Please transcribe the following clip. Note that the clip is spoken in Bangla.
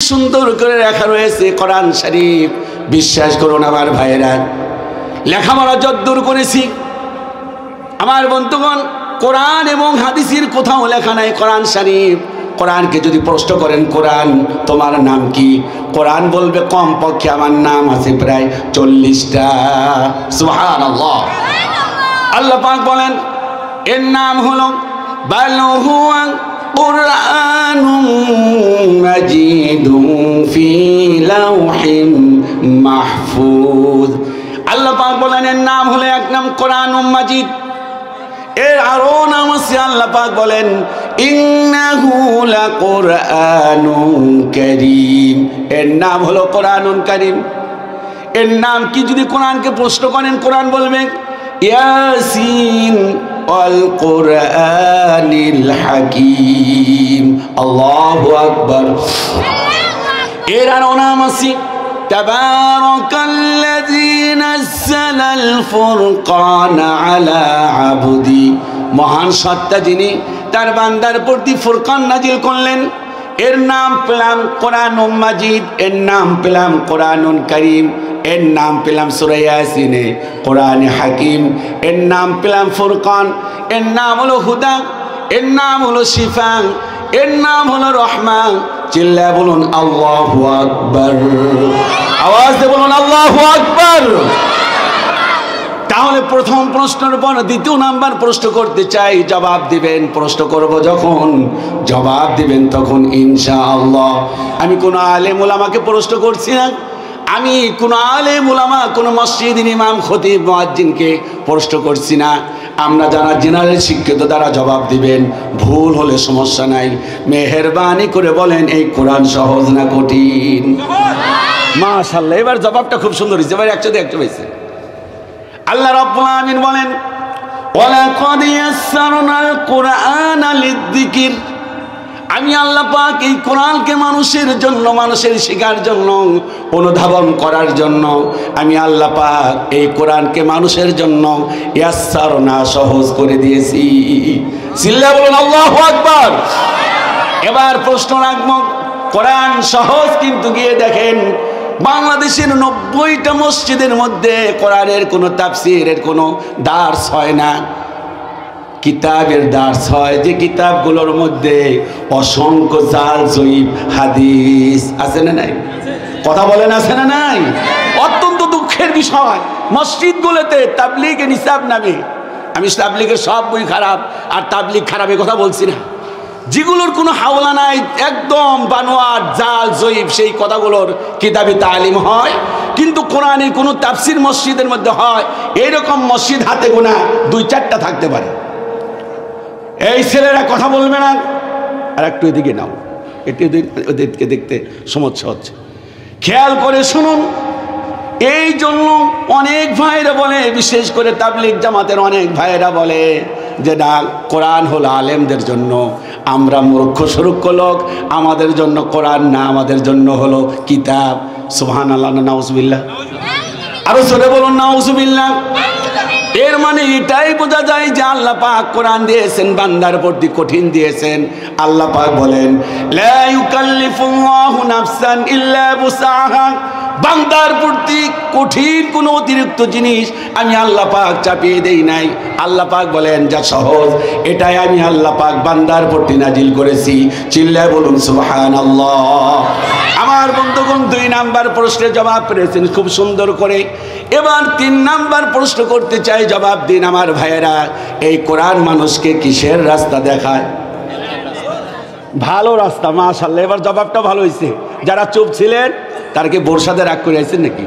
সুন্দর করে লেখা রয়েছে কোরআন শরীফ। বিশ্বাস করুন আমার ভাইয়েরা, লেখাপড়া যদ্দূর করেছি আমার বন্ধুগণ, কোরআন এবং হাদিসের কোথাও লেখা নাই কোরআন শরীফ। কোরআনকে যদি প্রশ্ন করেন, কোরআন তোমার নাম কি? কোরআন বলবে কমপক্ষে আমার নাম আছে প্রায় 40টা। সুবহানাল্লাহ। আল্লাহ পাক বলেন এর নাম হলো বাল হুয়া কুরআনুম মাজিদুম ফি লাওহিম মাহফুজ। আল্লাহ পাক বলেন এর নাম হলো এক নাম কোরআনুম মাজিদ। এর আরো নাম আছে, আল্লাহ পাক বলেন ইন্নাহু লাকুরআনুন কারীম। এর নাম হলো কোরআনুন কারীম। এর নাম কি? যদি কোরআনকে প্রশ্ন করেন, কোরআন বলবে ইয়াসিন ওয়াল কুরআনিল হাকীম। আল্লাহু আকবার। এর আরো নাম আছে তাবারাকাল্লাযী নাযালাল ফুরকানা আলা আবদি। মহান সত্তা যিনি তার বান্দার প্রতি ফুরকান নাজিল করলেন। এর নাম পেলাম কোরআনুম মাজিদ, এর নাম পেলাম কোরআনুন কারীম, এর নাম পেলাম সূরা ইয়াসিনে কোরআনে হাকিম, এর নাম পেলাম ফুরকান, এর নাম হলো হুদা, এর নাম হলো শিফা, এর নাম হলো রহমান। চিল্লায় বলুন আল্লাহু আকবার। আওয়াজ দিয়ে বলুন আল্লাহু আকবার। তাহলে প্রথম প্রশ্নের পর দ্বিতীয় নাম্বার প্রশ্ন করতে চাই, জবাব দিবেন। প্রশ্ন করব যখন জবাব দিবেন তখন ইনশাআল্লাহ। আমি কোনো আলেম ওলামাকে প্রশ্ন করছি না, আমি কোনো আলেম ওলামা, কোনো মসজিদের ইমাম খতিব মুয়াজ্জিনকে প্রশ্ন করছি না। আমরা যারা জেনারেল শিক্ষিত তারা জবাব দিবেন, ভুল হলে সমস্যা নাই। মেহেরবানি করে বলেন এই কোরআন সহজ না কঠিন? মাশাআল্লাহ, এবার জবাবটা খুব সুন্দর হয়েছে, এবার 100 হয়েছে। আল্লাহ রাব্বুল আলামিন বলেন ওয়ালাকাদ ইয়াসসারনাল কুরআনা লিযিকির। আমি আল্লাহ পাক এই কোরআনকে মানুষের জন্য, মানুষের শেখার জন্য, অনুধাবন করার জন্য আমি আল্লাহ পাক এই কোরআনকে মানুষের জন্য ইয়াসসারনা সহজ করে দিয়েছি। চিল্লায়া বলুন আল্লাহু আকবার। এবার প্রশ্ন রাখবো, কোরআন সহজ, কিন্তু গিয়ে দেখেন বাংলাদেশের 90টা মসজিদের মধ্যে কোরআনের কোনো তাফসীরের কোনো দার্স হয় না, কিতাবের দার্স হয়। যে কিতাবগুলোর মধ্যে অসংখ্য জাল জয়ীব হাদিস আছে না নাই? কথা বলেন আছে না নাই? অত্যন্ত দুঃখের বিষয়, মসজিদগুলোতে তাবলীগে নিসাব নামে, আমি তাবলীগের সব বই খারাপ আর তাবলীগ খারাপ কথা বলছি না, যেগুলোর কোনো হাওলা নাই, একদম বানোয়াট জাল জয়ীব, সেই কথাগুলোর কিতাবে তালিম হয়। কিন্তু কোরআনের কোনো তাফসীর মসজিদের মধ্যে হয় এইরকম মসজিদ হাতে গোনা 2-4টা থাকতে পারে। এই ছেলেরা কথা বলবে না, আর একটু এদিকে নাও, একটু ওদেরকে দেখতে সমস্যা হচ্ছে, খেয়াল করে শুনুন। এই জন্য অনেক ভাইরা বলে, বিশেষ করে তাবলীগ জামাতের অনেক ভাইরা বলে যে না, কোরআন হলো আলেমদের জন্য, আমরা মূর্খ সুরুক্ষ লোক, আমাদের জন্য কোরআন না, আমাদের জন্য হলো কিতাব। সুবহানাল্লাহ না নাউজুবিল্লাহ? আরো জোরে বলুন নাউজুবিল্লাহ। এর মানে এটাই বোঝা যায় যে আল্লাহ পাক কোরআন দিয়েছেন, বান্দার প্রতি কঠিন দিয়েছেন। আল্লাহ পাক বলেন লা ইউকাল্লিফুল্লাহু নাফসান ইল্লা বুসআহা। বান্দার প্রতি কঠিন কোনো অতিরিক্ত জিনিস আমি আল্লাহ পাক চাপিয়ে দেই নাই। আল্লাহ পাক বলেন যা সহজ এটাই আমি আল্লাহ পাক বান্দার প্রতি নাজিল করেছি। চিল্লায় বলুন সুবহানাল্লাহ। আমার বন্ধুগণ 2 নাম্বার প্রশ্নের জবাব পেয়েছেন খুব সুন্দর করে। এবার 3 নাম্বার প্রশ্ন করতে চাই, জবাব দিন আমার ভাইয়েরা। এই কোরআন মানুষকে কিসের রাস্তা দেখায়? ভালো রাস্তা। মাশাআল্লাহ, এবার জবাবটা ভালো হয়েছে। যারা চুপ ছিলেন তারকে বোরসাদে রাগ করে আছেন নাকি?